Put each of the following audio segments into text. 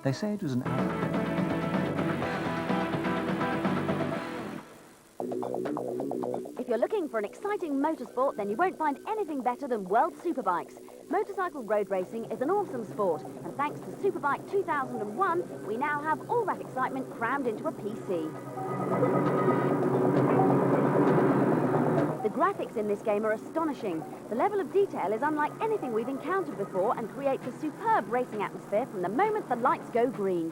They say it was an If you're looking for an exciting motorsport, then you won't find anything better than World Superbikes. Motorcycle road racing is an awesome sport, and thanks to Superbike 2001, we now have all that excitement crammed into a PC. The graphics in this game are astonishing. The level of detail is unlike anything we've encountered before and creates a superb racing atmosphere from the moment the lights go green.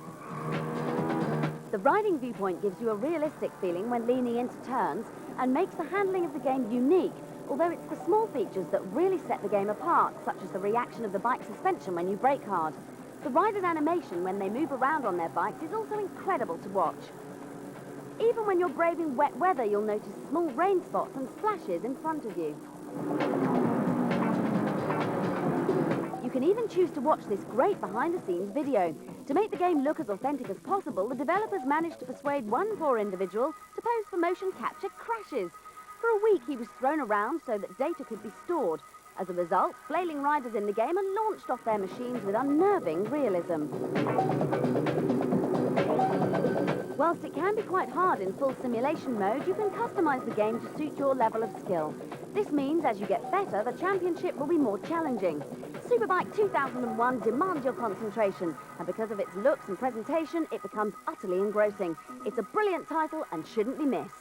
The riding viewpoint gives you a realistic feeling when leaning into turns and makes the handling of the game unique, although it's the small features that really set the game apart, such as the reaction of the bike suspension when you brake hard. The rider's animation when they move around on their bikes is also incredible to watch. Even when you're braving wet weather, you'll notice small rain spots and splashes in front of you. You can even choose to watch this great behind-the-scenes video. To make the game look as authentic as possible, the developers managed to persuade one poor individual to pose for motion capture crashes. For a week, he was thrown around so that data could be stored. As a result, flailing riders in the game are launched off their machines with unnerving realism. Whilst it can be quite hard in full simulation mode, you can customize the game to suit your level of skill. This means as you get better, the championship will be more challenging. Superbike 2001 demands your concentration, and because of its looks and presentation, it becomes utterly engrossing. It's a brilliant title and shouldn't be missed.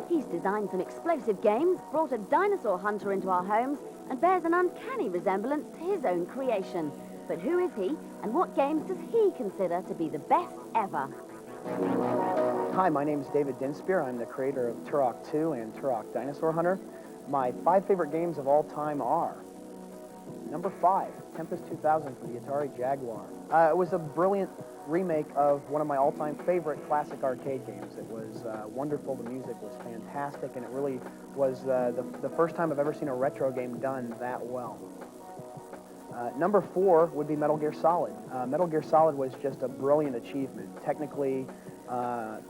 He's designed some explosive games, brought a dinosaur hunter into our homes, and bears an uncanny resemblance to his own creation. But who is he, and what games does he consider to be the best ever? Hi, my name is David Dinspear. I'm the creator of Turok 2 and Turok Dinosaur Hunter. My 5 favorite games of all time are: number 5, Tempest 2000 for the Atari Jaguar. It was a brilliant remake of one of my all-time favorite classic arcade games. It was wonderful, the music was fantastic, and it really was the first time I've ever seen a retro game done that well. Number 4 would be Metal Gear Solid. Metal Gear Solid was just a brilliant achievement. Technically,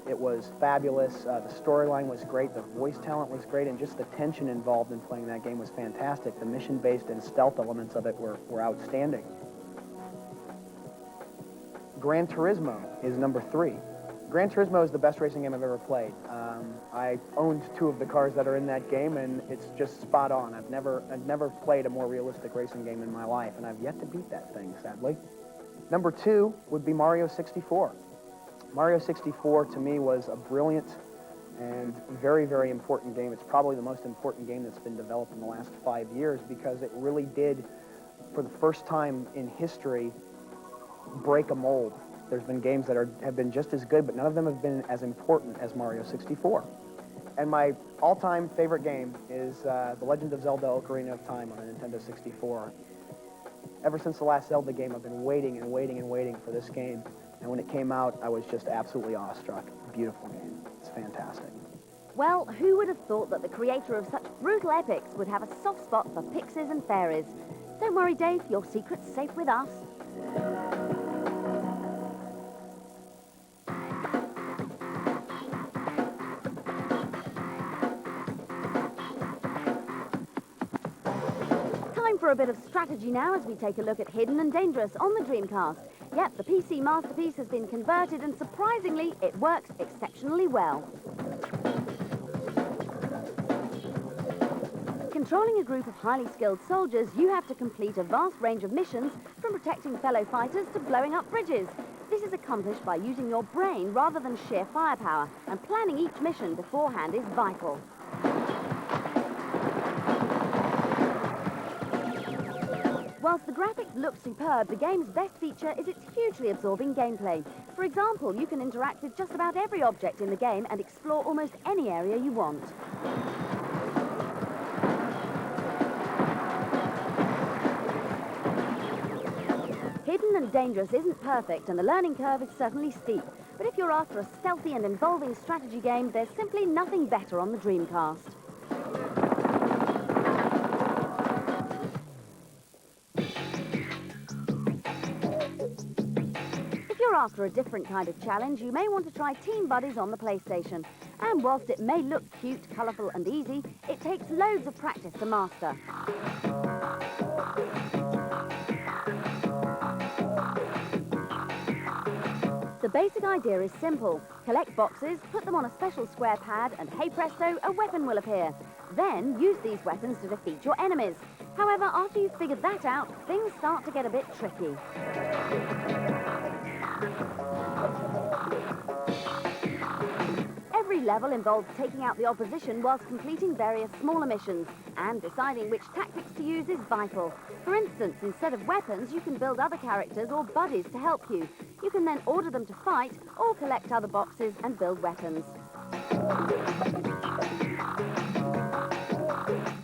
it was fabulous. The storyline was great. The voice talent was great. And just the tension involved in playing that game was fantastic. The mission-based and stealth elements of it were outstanding. Gran Turismo is number 3. Gran Turismo is the best racing game I've ever played. I owned 2 of the cars that are in that game, and it's just spot on. I've never played a more realistic racing game in my life, and I've yet to beat that thing, sadly. Number 2 would be Mario 64. Mario 64, to me, was a brilliant and very, very important game. It's probably the most important game that's been developed in the last 5 years because it really did, for the first time in history, break a mold. There's been games that have been just as good, but none of them have been as important as Mario 64. And my all-time favorite game is The Legend of Zelda Ocarina of Time on the Nintendo 64. Ever since the last Zelda game, I've been waiting and waiting and waiting for this game. And when it came out, I was just absolutely awestruck. Beautiful game. It's fantastic. Well, who would have thought that the creator of such brutal epics would have a soft spot for pixies and fairies? Don't worry, Dave, your secret's safe with us. Time for a bit of strategy now as we take a look at Hidden and Dangerous on the Dreamcast. Yep, the PC masterpiece has been converted and surprisingly, it works exceptionally well. Controlling a group of highly skilled soldiers, you have to complete a vast range of missions, from protecting fellow fighters to blowing up bridges. This is accomplished by using your brain rather than sheer firepower, and planning each mission beforehand is vital. Whilst the graphics look superb, the game's best feature is its hugely absorbing gameplay. For example, you can interact with just about every object in the game and explore almost any area you want. Hidden and Dangerous isn't perfect, and the learning curve is certainly steep. But if you're after a stealthy and involving strategy game, there's simply nothing better on the Dreamcast. If you're after a different kind of challenge, you may want to try Team Buddies on the PlayStation. And whilst it may look cute, colourful and easy, it takes loads of practice to master. The basic idea is simple. Collect boxes, put them on a special square pad, and hey presto, a weapon will appear. Then use these weapons to defeat your enemies. However, after you've figured that out, things start to get a bit tricky. Every level involves taking out the opposition whilst completing various smaller missions, and deciding which tactics to use is vital. For instance, instead of weapons, you can build other characters or buddies to help you. You can then order them to fight, or collect other boxes and build weapons.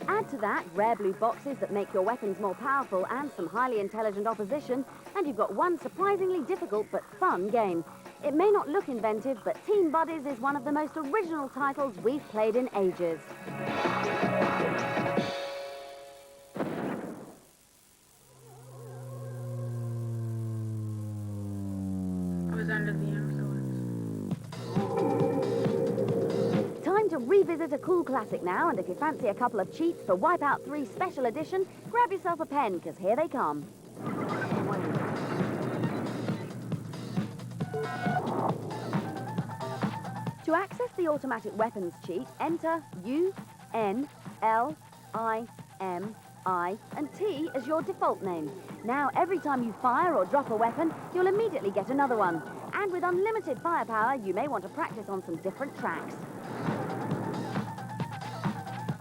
Add to that rare blue boxes that make your weapons more powerful and some highly intelligent opposition, and you've got one surprisingly difficult but fun game. It may not look inventive, but Team Buddies is one of the most original titles we've played in ages. I was under the influence. Time to revisit a cool classic now, and if you fancy a couple of cheats for Wipeout 3 Special Edition, grab yourself a pen, because here they come. To access the automatic weapons cheat, enter U, N, L, I, M, I, and T as your default name. Now, every time you fire or drop a weapon, you'll immediately get another one. And with unlimited firepower, you may want to practice on some different tracks.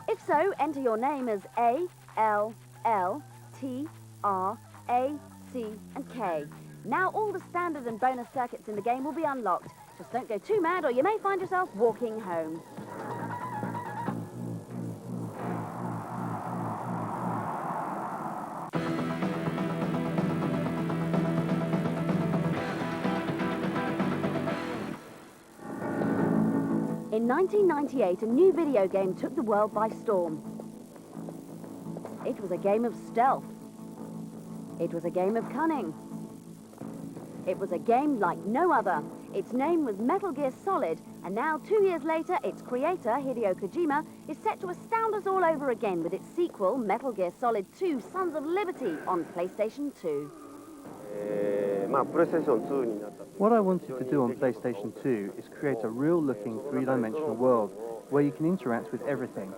If so, enter your name as A, L, L, T, R, A, C, and K. Now all the standard and bonus circuits in the game will be unlocked. Just don't go too mad or you may find yourself walking home. In 1998, a new video game took the world by storm. It was a game of stealth. It was a game of cunning. It was a game like no other. Its name was Metal Gear Solid, and now, 2 years later, its creator, Hideo Kojima, is set to astound us all over again with its sequel, Metal Gear Solid 2: Sons of Liberty, on PlayStation 2. What I wanted to do on PlayStation 2 is create a real-looking three-dimensional world where you can interact with everything.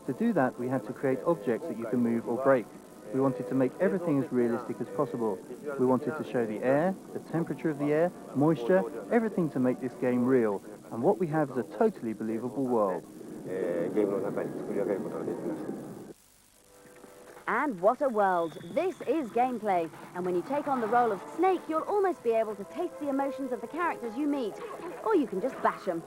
To do that, we had to create objects that you can move or break. We wanted to make everything as realistic as possible. We wanted to show the air, the temperature of the air, moisture, everything to make this game real. And what we have is a totally believable world. And what a world. This is gameplay. And when you take on the role of Snake, you'll almost be able to taste the emotions of the characters you meet. Or you can just bash them.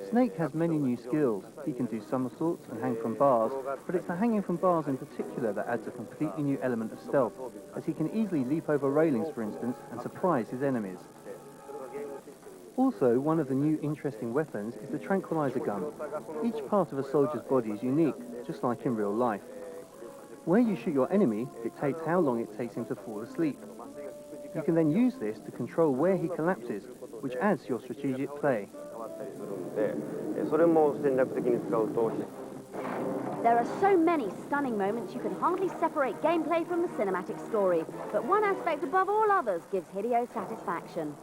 Snake has many new skills. He can do somersaults and hang from bars, but it's the hanging from bars in particular that adds a completely new element of stealth, as he can easily leap over railings, for instance, and surprise his enemies. Also, one of the new interesting weapons is the tranquilizer gun. Each part of a soldier's body is unique, just like in real life. Where you shoot your enemy dictates how long it takes him to fall asleep. You can then use this to control where he collapses, which adds to your strategic play. There are so many stunning moments you can hardly separate gameplay from the cinematic story. But one aspect above all others gives Hideo satisfaction.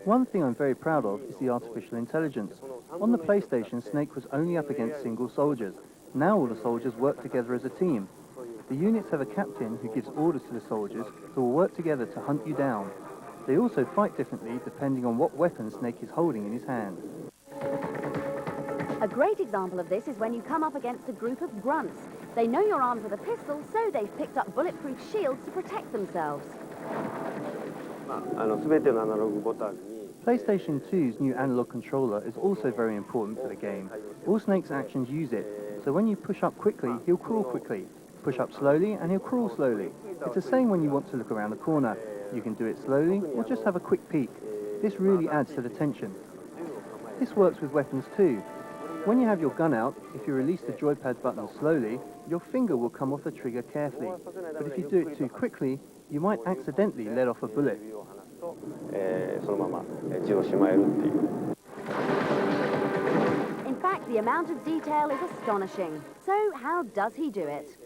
One thing I'm very proud of is the artificial intelligence. On the PlayStation, Snake was only up against single soldiers. Now all the soldiers work together as a team. The units have a captain who gives orders to the soldiers who will work together to hunt you down. They also fight differently depending on what weapon Snake is holding in his hand. A great example of this is when you come up against a group of grunts. They know you're armed with a pistol, so they've picked up bulletproof shields to protect themselves. PlayStation 2's new analog controller is also very important for the game. All Snake's actions use it, so when you push up quickly, he'll crawl quickly. Push up slowly and he'll crawl slowly. It's the same when you want to look around the corner. You can do it slowly or just have a quick peek. This really adds to the tension. This works with weapons too. When you have your gun out, if you release the joypad button slowly, your finger will come off the trigger carefully. But if you do it too quickly, you might accidentally let off a bullet. と、そのまま字をしまえるっていう。 In fact, the amount of detail is astonishing. So how does he do it?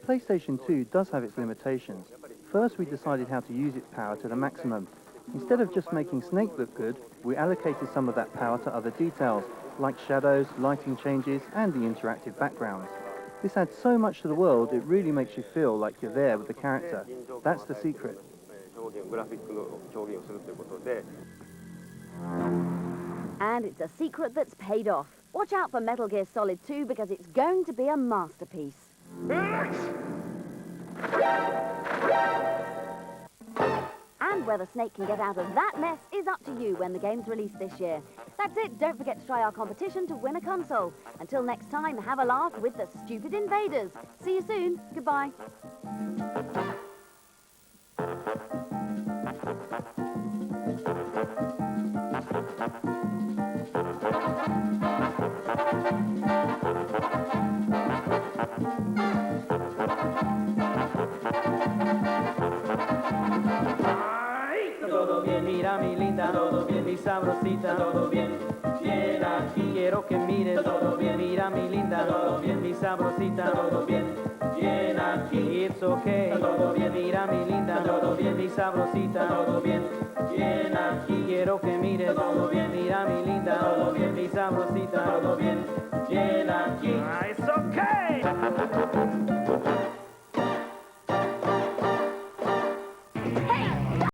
PlayStation 2 does have its limitations. First, we decided how to use its power to the maximum. Instead of just making Snake look good, we allocated some of that power to other details, like shadows, lighting changes, and the interactive backgrounds. This adds so much to the world, it really makes you feel like you're there with the character. That's the secret. And it's a secret that's paid off. Watch out for Metal Gear Solid 2 because it's going to be a masterpiece. And whether Snake can get out of that mess is up to you when the game's released this year. That's it. Don't forget to try our competition to win a console. Until next time, have a laugh with the stupid invaders. See you soon. Goodbye. Todo bien, mira mi linda, todo bien, mi sabrosita, todo bien, bien aquí quiero que mires, todo bien, mira mi linda, todo bien, mi sabrosita, todo bien, bien aquí, it's okay, todo bien, mira mi linda, todo bien, mi sabrosita, todo bien, bien aquí quiero que mires, todo bien, mira mi linda, todo bien, mi sabrosita, todo bien, bien aquí, it's okay.